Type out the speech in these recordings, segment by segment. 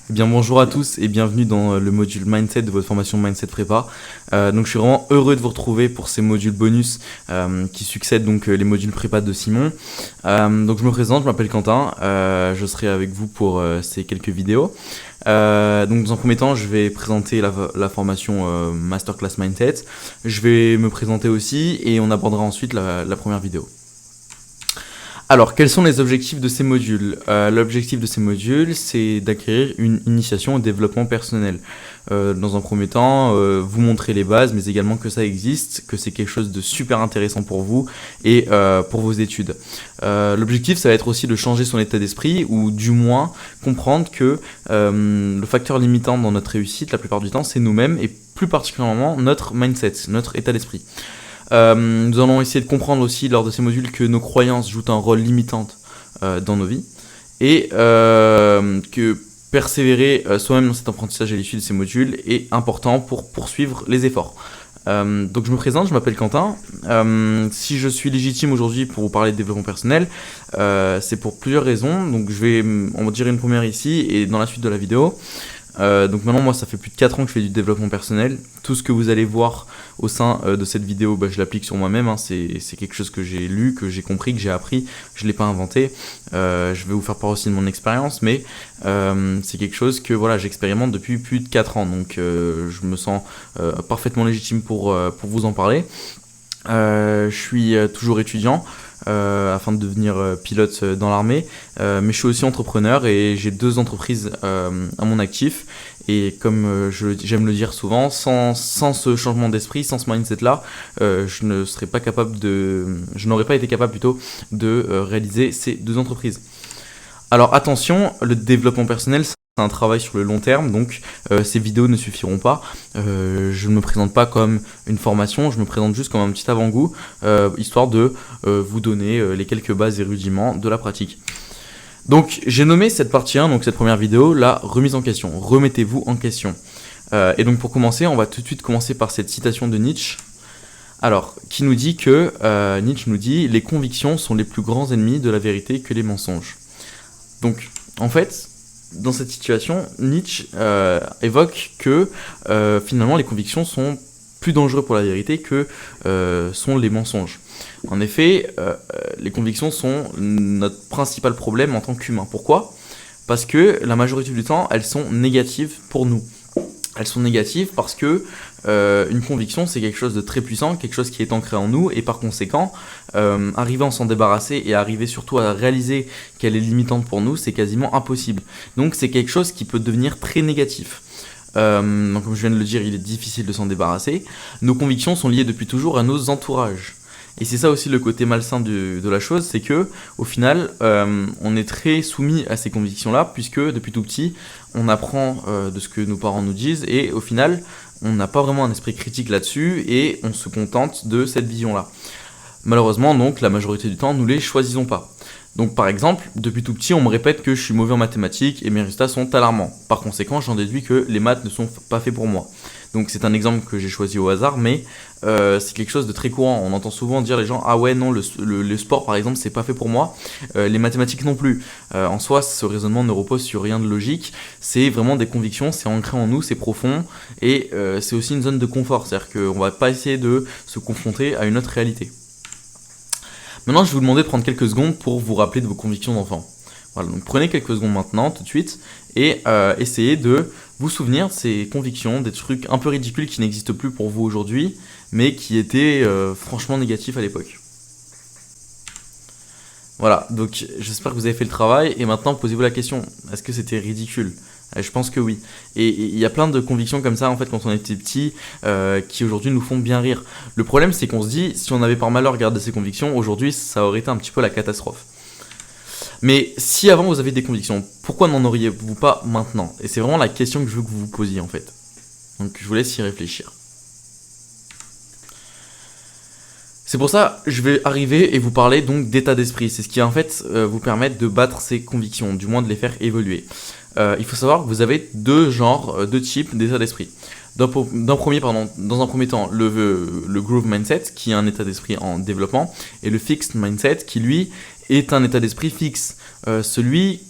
Eh bien bonjour à tous et bienvenue dans le module Mindset de votre formation Mindset Prépa. Donc je suis vraiment heureux de vous retrouver pour ces modules bonus qui succèdent donc les modules Prépa de Simon. Donc je me présente, je m'appelle Quentin, je serai avec vous pour ces quelques vidéos. Donc dans un premier temps je vais présenter la formation Masterclass Mindset. Je vais me présenter aussi et on abordera ensuite la première vidéo. Alors, quels sont les objectifs de ces modules ? L'objectif de ces modules, c'est d'acquérir une initiation au développement personnel. Dans un premier temps, vous montrer les bases, mais également que ça existe, que c'est quelque chose de super intéressant pour vous et pour vos études. L'objectif, ça va être aussi de changer son état d'esprit, ou du moins comprendre que le facteur limitant dans notre réussite, la plupart du temps, c'est nous-mêmes, et plus particulièrement notre mindset, notre état d'esprit. Nous allons essayer de comprendre aussi lors de ces modules que nos croyances jouent un rôle limitant dans nos vies et que persévérer soi-même dans cet apprentissage à l'issue de ces modules est important pour poursuivre les efforts. Donc je me présente, je m'appelle Quentin. Si je suis légitime aujourd'hui pour vous parler de développement personnel, c'est pour plusieurs raisons. Donc on va dire une première ici et dans la suite de la vidéo. Donc maintenant moi ça fait plus de 4 ans que je fais du développement personnel. Tout ce que vous allez voir au sein de cette vidéo, je l'applique sur moi-même, c'est quelque chose que j'ai lu, que j'ai compris, que j'ai appris, je ne l'ai pas inventé. Je vais vous faire part aussi de mon expérience, mais c'est quelque chose que j'expérimente depuis plus de 4 ans, donc je me sens parfaitement légitime pour vous en parler. Je suis toujours étudiant afin de devenir pilote dans l'armée, mais je suis aussi entrepreneur et j'ai 2 entreprises à mon actif. Et comme j'aime le dire souvent, sans ce changement d'esprit, sans ce mindset-là, je n'aurais pas été capable plutôt de réaliser ces 2 entreprises. Alors attention, le développement personnel, c'est un travail sur le long terme, donc ces vidéos ne suffiront pas. Je ne me présente pas comme une formation, je me présente juste comme un petit avant-goût, histoire de vous donner les quelques bases et rudiments de la pratique. Donc j'ai nommé cette partie 1, donc cette première vidéo, la remise en question. Remettez-vous en question. Et donc pour commencer, on va tout de suite commencer par cette citation de Nietzsche. Alors, qui nous dit que, Nietzsche nous dit, les convictions sont les plus grands ennemis de la vérité que les mensonges. Donc, en fait, dans cette situation, Nietzsche évoque que finalement les convictions sont plus dangereux pour la vérité que sont les mensonges. En effet, les convictions sont notre principal problème en tant qu'humain. Pourquoi ? Parce que la majorité du temps, elles sont négatives pour nous. Elles sont négatives parce que une conviction, c'est quelque chose de très puissant, quelque chose qui est ancré en nous, et par conséquent, arriver à s'en débarrasser et arriver surtout à réaliser qu'elle est limitante pour nous, c'est quasiment impossible. Donc c'est quelque chose qui peut devenir très négatif. Donc comme je viens de le dire, il est difficile de s'en débarrasser. Nos convictions sont liées depuis toujours à nos entourages. Et c'est ça aussi le côté malsain de la chose, c'est que au final, on est très soumis à ces convictions-là, puisque depuis tout petit, on apprend de ce que nos parents nous disent, et au final, on n'a pas vraiment un esprit critique là-dessus, et on se contente de cette vision-là. Malheureusement, donc, la majorité du temps, nous les choisissons pas. Donc par exemple, depuis tout petit, on me répète que je suis mauvais en mathématiques et mes résultats sont alarmants. Par conséquent, j'en déduis que les maths ne sont pas faits pour moi. Donc c'est un exemple que j'ai choisi au hasard, mais c'est quelque chose de très courant. On entend souvent dire les gens « Ah ouais, non, le sport par exemple, c'est pas fait pour moi, les mathématiques non plus ». En soi, ce raisonnement ne repose sur rien de logique, c'est vraiment des convictions, c'est ancré en nous, c'est profond, et c'est aussi une zone de confort, c'est-à-dire qu'on va pas essayer de se confronter à une autre réalité. Maintenant, je vais vous demander de prendre quelques secondes pour vous rappeler de vos convictions d'enfant. Voilà, donc prenez quelques secondes maintenant, tout de suite, et essayez de vous souvenir de ces convictions, des trucs un peu ridicules qui n'existent plus pour vous aujourd'hui, mais qui étaient franchement négatifs à l'époque. Voilà, donc j'espère que vous avez fait le travail, et maintenant posez-vous la question, est-ce que c'était ridicule ? Je pense que oui. Et il y a plein de convictions comme ça, en fait, quand on était petit, qui aujourd'hui nous font bien rire. Le problème, c'est qu'on se dit, si on avait par malheur gardé ces convictions, aujourd'hui, ça aurait été un petit peu la catastrophe. Mais si avant vous aviez des convictions, pourquoi n'en auriez-vous pas maintenant ? Et c'est vraiment la question que je veux que vous vous posiez, en fait. Donc je vous laisse y réfléchir. C'est pour ça que je vais arriver et vous parler donc d'état d'esprit. C'est ce qui en fait vous permettre de battre ces convictions, du moins de les faire évoluer. Il faut savoir que vous avez 2 types d'état d'esprit. Dans un premier temps, le Groove Mindset, qui est un état d'esprit en développement, et le Fixed Mindset, qui lui est un état d'esprit fixe. Celui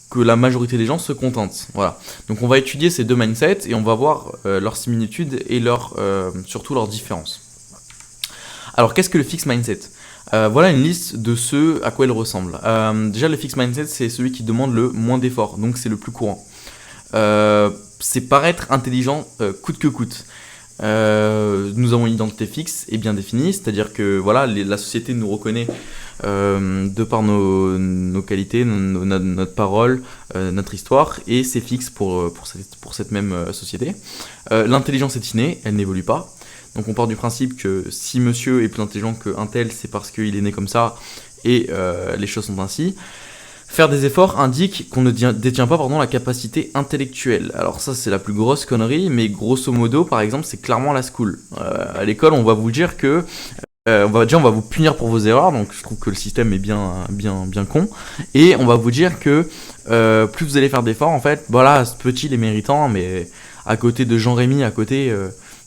que la majorité des gens se contentent. Voilà. Donc on va étudier ces deux mindsets et on va voir leurs similitudes et surtout leurs différences. Alors qu'est-ce que le fixed mindset ? Voilà une liste de ceux à quoi il ressemble. Déjà le fixed mindset, c'est celui qui demande le moins d'efforts, donc c'est le plus courant. C'est paraître intelligent coûte que coûte. Nous avons une identité fixe et bien définie, c'est-à-dire que voilà, la société nous reconnaît de par nos qualités, notre parole, notre histoire, et c'est fixe pour cette même société. L'intelligence est innée, elle n'évolue pas. Donc on part du principe que si monsieur est plus intelligent qu'un tel, c'est parce qu'il est né comme ça, et les choses sont ainsi. Faire des efforts indique qu'on ne détient pas la capacité intellectuelle. Alors ça, c'est la plus grosse connerie, mais grosso modo, par exemple, c'est clairement la school. À l'école, on va vous dire que... on va vous punir pour vos erreurs, donc je trouve que le système est bien con. Et on va vous dire que plus vous allez faire d'efforts, en fait, voilà, ce petit, il est méritant, mais à côté de Jean-Rémy,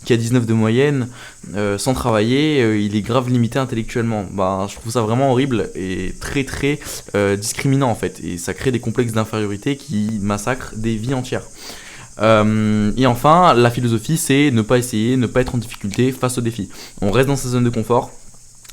qui a 19 de moyenne, sans travailler, il est grave limité intellectuellement. Je trouve ça vraiment horrible et très très discriminant en fait. Et ça crée des complexes d'infériorité qui massacrent des vies entières. Et enfin, la philosophie, c'est ne pas essayer, ne pas être en difficulté face aux défis. On reste dans sa zone de confort,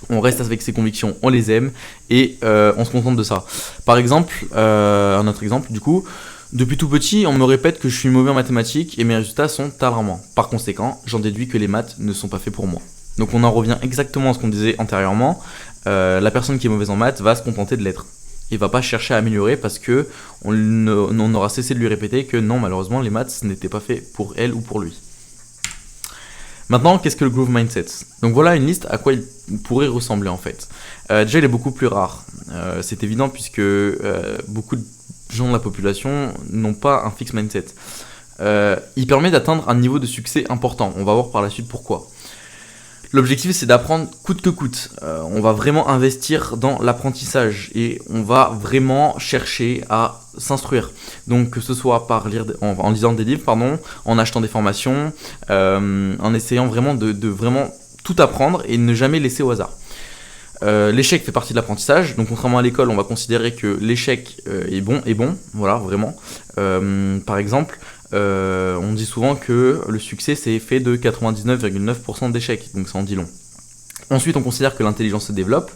on reste avec ses convictions, on les aime et on se contente de ça. Par exemple, un autre exemple du coup, depuis tout petit, on me répète que je suis mauvais en mathématiques et mes résultats sont alarmants. Par conséquent, j'en déduis que les maths ne sont pas faits pour moi. Donc on en revient exactement à ce qu'on disait antérieurement. La personne qui est mauvaise en maths va se contenter de l'être. Il va pas chercher à améliorer parce que on aura cessé de lui répéter que non, malheureusement, les maths n'étaient pas faits pour elle ou pour lui. Maintenant, qu'est-ce que le growth mindset ? Donc voilà une liste à quoi il pourrait ressembler en fait. Déjà, il est beaucoup plus rare. C'est évident puisque beaucoup de gens de la population n'ont pas un fixed mindset. Il permet d'atteindre un niveau de succès important. On va voir par la suite pourquoi. L'objectif, c'est d'apprendre coûte que coûte. On va vraiment investir dans l'apprentissage et on va vraiment chercher à s'instruire. Donc que ce soit en lisant des livres, en achetant des formations, en essayant vraiment de vraiment tout apprendre et ne jamais laisser au hasard. L'échec fait partie de l'apprentissage, donc contrairement à l'école, on va considérer que l'échec est bon, voilà, vraiment. Par exemple, on dit souvent que le succès c'est fait de 99,9% d'échecs, donc ça en dit long. Ensuite, on considère que l'intelligence se développe.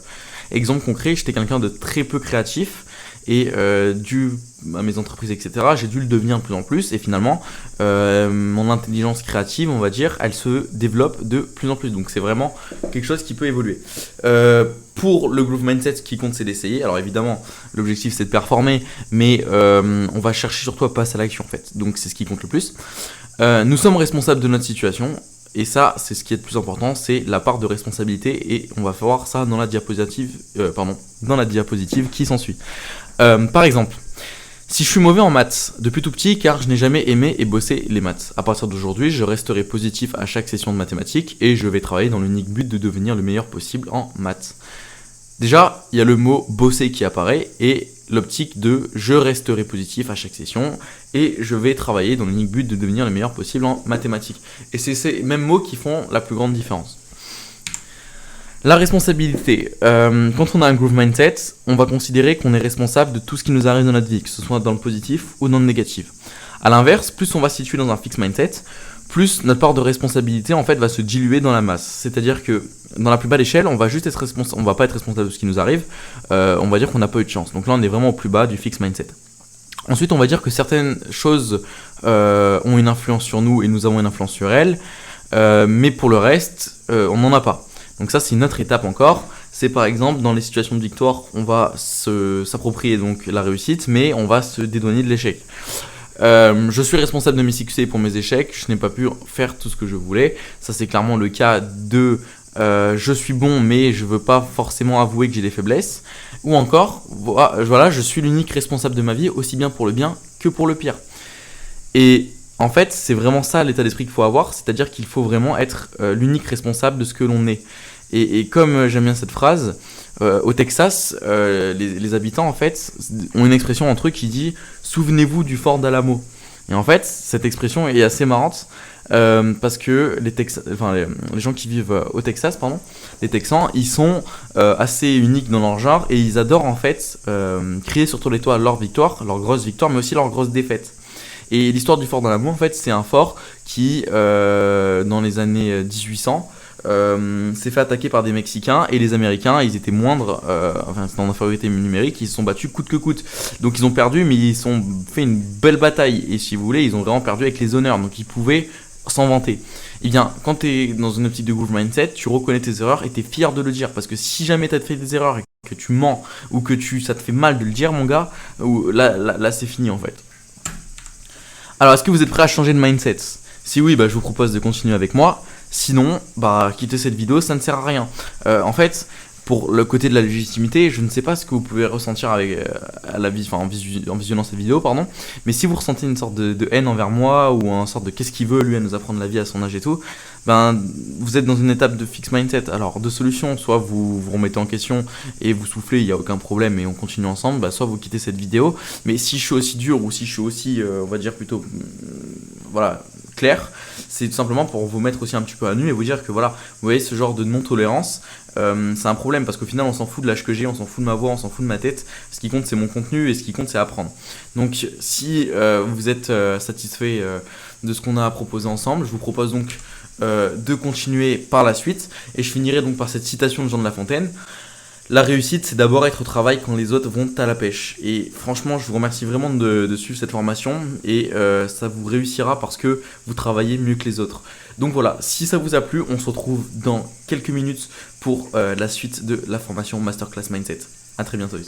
Exemple concret, j'étais quelqu'un de très peu créatif et dû à mes entreprises, etc., j'ai dû le devenir de plus en plus et finalement, mon intelligence créative, on va dire, elle se développe de plus en plus. Donc c'est vraiment quelque chose qui peut évoluer. Pour le growth mindset, ce qui compte, c'est d'essayer. Alors évidemment, l'objectif c'est de performer, mais on va chercher surtout à passer à l'action en fait. Donc c'est ce qui compte le plus. Nous sommes responsables de notre situation. Et ça, c'est ce qui est le plus important, c'est la part de responsabilité et on va voir ça dans la diapositive qui s'ensuit. Par exemple, si je suis mauvais en maths depuis tout petit car je n'ai jamais aimé et bossé les maths, à partir d'aujourd'hui, je resterai positif à chaque session de mathématiques et je vais travailler dans l'unique but de devenir le meilleur possible en maths. Déjà, il y a le mot bosser qui apparaît et l'optique de je resterai positif à chaque session et je vais travailler dans l'unique but de devenir le meilleur possible en mathématiques. Et c'est ces mêmes mots qui font la plus grande différence. La responsabilité. Quand on a un growth mindset, on va considérer qu'on est responsable de tout ce qui nous arrive dans notre vie, que ce soit dans le positif ou dans le négatif. A l'inverse, plus on va se situer dans un fixed mindset, plus notre part de responsabilité en fait va se diluer dans la masse. C'est-à-dire que dans la plus bas d'échelle, on va juste être responsable, on va pas être responsable de ce qui nous arrive. On va dire qu'on n'a pas eu de chance. Donc là, on est vraiment au plus bas du fixed mindset. Ensuite, on va dire que certaines choses ont une influence sur nous et nous avons une influence sur elles, mais pour le reste, on n'en a pas. Donc ça, c'est une autre étape encore. C'est par exemple dans les situations de victoire, on va s'approprier donc la réussite, mais on va se dédouaner de l'échec. Je suis responsable de mes succès pour mes échecs, je n'ai pas pu faire tout ce que je voulais. Ça, c'est clairement le cas de je suis bon, mais je veux pas forcément avouer que j'ai des faiblesses. Ou encore, voilà, je suis l'unique responsable de ma vie, aussi bien pour le bien que pour le pire. Et en fait, c'est vraiment ça l'état d'esprit qu'il faut avoir, c'est-à-dire qu'il faut vraiment être l'unique responsable de ce que l'on est. Et comme j'aime bien cette phrase, au Texas, les habitants en fait ont une expression entre eux qui dit « Souvenez-vous du fort d'Alamo ». Et en fait, cette expression est assez marrante parce que les gens qui vivent au Texas, pardon, les Texans, ils sont assez uniques dans leur genre et ils adorent en fait crier sur tous les toits leur victoire, leur grosse victoire, mais aussi leur grosse défaite. Et l'histoire du fort d'Alamo, en fait, c'est un fort qui, dans les années 1800, s'est fait attaquer par des Mexicains et les Américains, ils étaient moindres, enfin c'était en infériorité numérique, ils se sont battus coûte que coûte. Donc ils ont perdu, mais ils ont fait une belle bataille. Et si vous voulez, ils ont vraiment perdu avec les honneurs, donc ils pouvaient s'en vanter. Et bien, quand tu es dans une optique de groove mindset, tu reconnais tes erreurs et tu es fier de le dire. Parce que si jamais tu as fait des erreurs et que tu mens ou que ça te fait mal de le dire, mon gars, là c'est fini en fait. Alors, est-ce que vous êtes prêt à changer de mindset? Si oui, bah, je vous propose de continuer avec moi. Sinon, bah, quittez cette vidéo, ça ne sert à rien. En fait, pour le côté de la légitimité, je ne sais pas ce que vous pouvez ressentir avec, en visionnant cette vidéo, pardon. Mais si vous ressentez une sorte de haine envers moi ou une sorte de qu'est-ce qu'il veut lui à nous apprendre la vie à son âge et tout, ben vous êtes dans une étape de fixed mindset. Alors deux solutions, soit vous vous remettez en question et vous soufflez, il n'y a aucun problème et on continue ensemble, bah, soit vous quittez cette vidéo. Mais si je suis aussi dur ou si je suis aussi, on va dire plutôt, voilà, clair, c'est tout simplement pour vous mettre aussi un petit peu à nu et vous dire que voilà, vous voyez ce genre de non-tolérance, c'est un problème parce qu'au final on s'en fout de l'âge que j'ai, on s'en fout de ma voix, on s'en fout de ma tête. Ce qui compte c'est mon contenu et ce qui compte c'est apprendre. Donc si vous êtes satisfait de ce qu'on a proposé ensemble, je vous propose donc de continuer par la suite et je finirai donc par cette citation de Jean de La Fontaine. La réussite, c'est d'abord être au travail quand les autres vont à la pêche. Et franchement, je vous remercie vraiment de suivre cette formation et ça vous réussira parce que vous travaillez mieux que les autres. Donc voilà, si ça vous a plu, on se retrouve dans quelques minutes pour la suite de la formation Masterclass Mindset. A très bientôt.